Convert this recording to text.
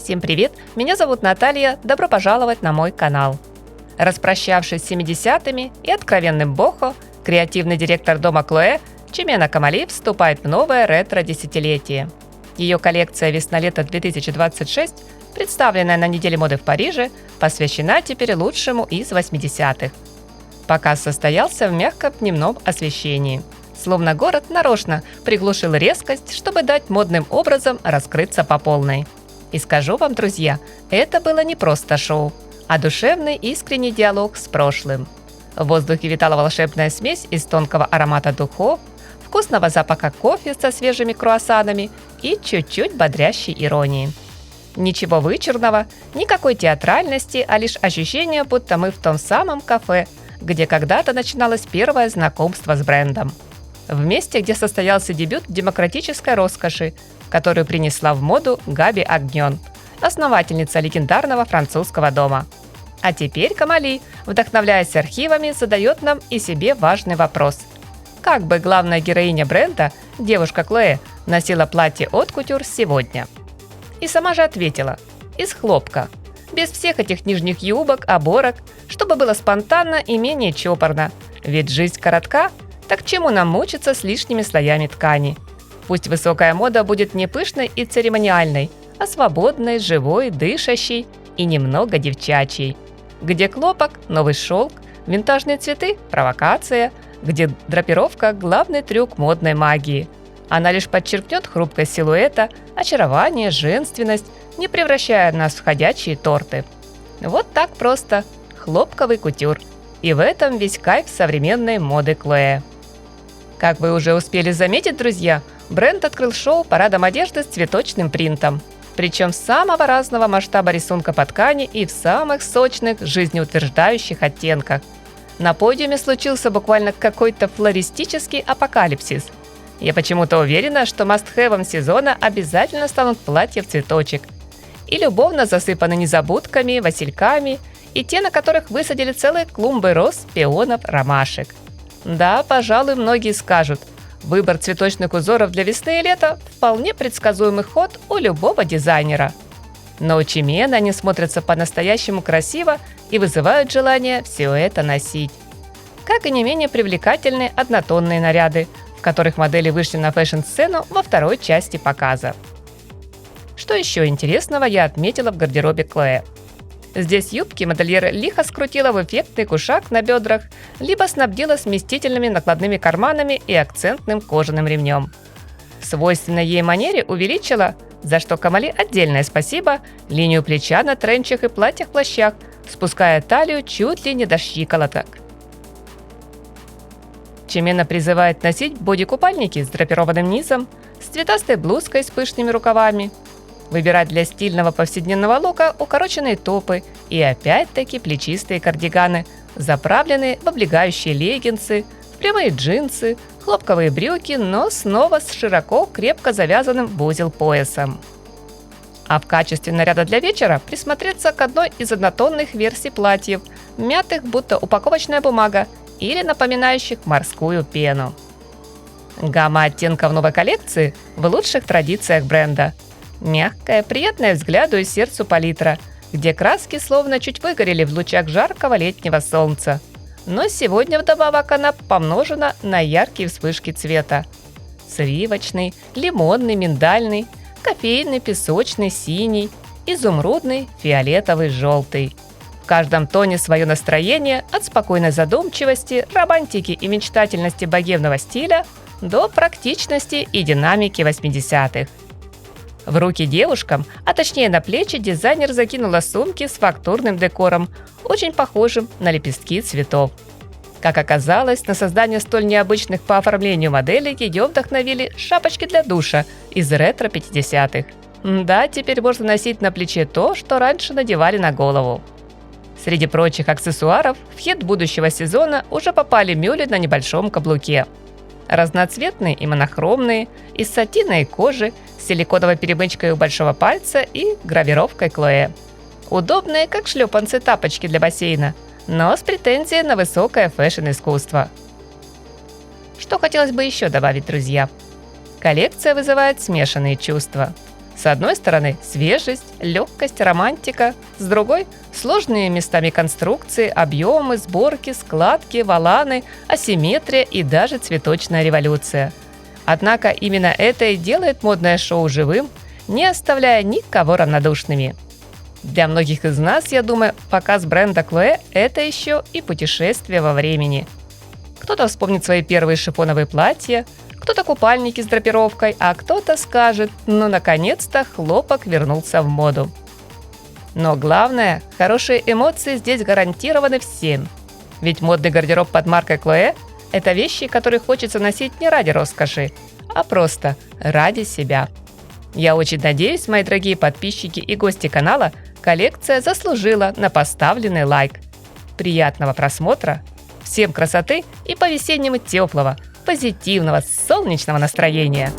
Всем привет! Меня зовут Наталья, добро пожаловать на мой канал. Распрощавшись с 70-ми и откровенным бохо, креативный директор дома Chloé Чимена Камали вступает в новое ретро-десятилетие. Ее коллекция «Весна-лето 2026», представленная на неделе моды в Париже, посвящена теперь лучшему из 80-х. Показ состоялся в мягком дневном освещении. Словно город нарочно приглушил резкость, чтобы дать модным образом раскрыться по полной. И скажу вам, друзья, это было не просто шоу, а душевный искренний диалог с прошлым. В воздухе витала волшебная смесь из тонкого аромата духов, вкусного запаха кофе со свежими круассанами и чуть-чуть бодрящей иронии. Ничего вычурного, никакой театральности, а лишь ощущение, будто мы в том самом кафе, где когда-то начиналось первое знакомство с брендом. В месте, где состоялся дебют демократической роскоши, которую принесла в моду Габи Агньон, основательница легендарного французского дома. А теперь Камали, вдохновляясь архивами, задает нам и себе важный вопрос. Как бы главная героиня бренда, девушка Chloé, носила платье от кутюр сегодня? И сама же ответила: из хлопка. Без всех этих нижних юбок, оборок, чтобы было спонтанно и менее чопорно. Ведь жизнь коротка, так к чему нам мучиться с лишними слоями ткани? Пусть высокая мода будет не пышной и церемониальной, а свободной, живой, дышащей и немного девчачьей. Где хлопок – новый шелк, винтажные цветы – провокация, где драпировка – главный трюк модной магии. Она лишь подчеркнет хрупкость силуэта, очарование, женственность, не превращая нас в ходячие торты. Вот так просто. Хлопковый кутюр. И в этом весь кайф современной моды Chloé. Как вы уже успели заметить, друзья, бренд открыл шоу парадом одежды с цветочным принтом. Причем самого разного масштаба рисунка по ткани и в самых сочных, жизнеутверждающих оттенках. На подиуме случился буквально какой-то флористический апокалипсис. Я почему-то уверена, что мастхэвом сезона обязательно станут платья в цветочек. И любовно засыпаны незабудками, васильками, и те, на которых высадили целые клумбы роз, пионов, ромашек. Да, пожалуй, многие скажут, выбор цветочных узоров для весны и лета – вполне предсказуемый ход у любого дизайнера. Но у Чимены они смотрятся по-настоящему красиво и вызывают желание все это носить. Как и не менее привлекательные однотонные наряды, в которых модели вышли на фэшн-сцену во второй части показа. Что еще интересного я отметила в гардеробе Chloé? Здесь юбки модельер лихо скрутила в эффектный кушак на бедрах, либо снабдила сместительными накладными карманами и акцентным кожаным ремнем. В свойственной ей манере увеличила, за что Камали отдельное спасибо, линию плеча на тренчах и платьях-плащах, спуская талию чуть ли не до щиколоток. Чимена призывает носить боди-купальники с драпированным низом, с цветастой блузкой с пышными рукавами, выбирать для стильного повседневного лука укороченные топы и опять-таки плечистые кардиганы, заправленные в облегающие леггинсы, в прямые джинсы, хлопковые брюки, но снова с широко, крепко завязанным в узел поясом. А в качестве наряда для вечера присмотреться к одной из однотонных версий платьев, мятых будто упаковочная бумага или напоминающих морскую пену. Гамма оттенков новой коллекции в лучших традициях бренда. Мягкая, приятная взгляду и сердцу палитра, где краски словно чуть выгорели в лучах жаркого летнего солнца. Но сегодня вдобавок она помножена на яркие вспышки цвета. Сливочный, лимонный, миндальный, кофейный, песочный, синий, изумрудный, фиолетовый, желтый. В каждом тоне свое настроение, от спокойной задумчивости, романтики и мечтательности богемного стиля до практичности и динамики 80-х. В руки девушкам, а точнее на плечи, дизайнер закинула сумки с фактурным декором, очень похожим на лепестки цветов. Как оказалось, на создание столь необычных по оформлению моделей ее вдохновили шапочки для душа из ретро-50-х. Да, теперь можно носить на плече то, что раньше надевали на голову. Среди прочих аксессуаров в хит будущего сезона уже попали мюли на небольшом каблуке. Разноцветные и монохромные, из сатина и кожи, с силиконовой перемычкой у большого пальца и гравировкой Chloé. Удобные, как шлепанцы, тапочки для бассейна, но с претензией на высокое фэшн-искусство. Что хотелось бы еще добавить, друзья? Коллекция вызывает смешанные чувства. С одной стороны свежесть, легкость, романтика, с другой – сложные местами конструкции, объемы, сборки, складки, воланы, асимметрия и даже цветочная революция. Однако именно это и делает модное шоу живым, не оставляя никого равнодушными. Для многих из нас, я думаю, показ бренда Chloé – это еще и путешествие во времени. Кто-то вспомнит свои первые шифоновые платья, кто-то купальники с драпировкой, а кто-то скажет: ну наконец-то хлопок вернулся в моду. Но главное, хорошие эмоции здесь гарантированы всем. Ведь модный гардероб под маркой Chloé – это вещи, которые хочется носить не ради роскоши, а просто ради себя. Я очень надеюсь, мои дорогие подписчики и гости канала, коллекция заслужила на поставленный лайк. Приятного просмотра, всем красоты и по-весеннему теплого, позитивного, солнечного настроения!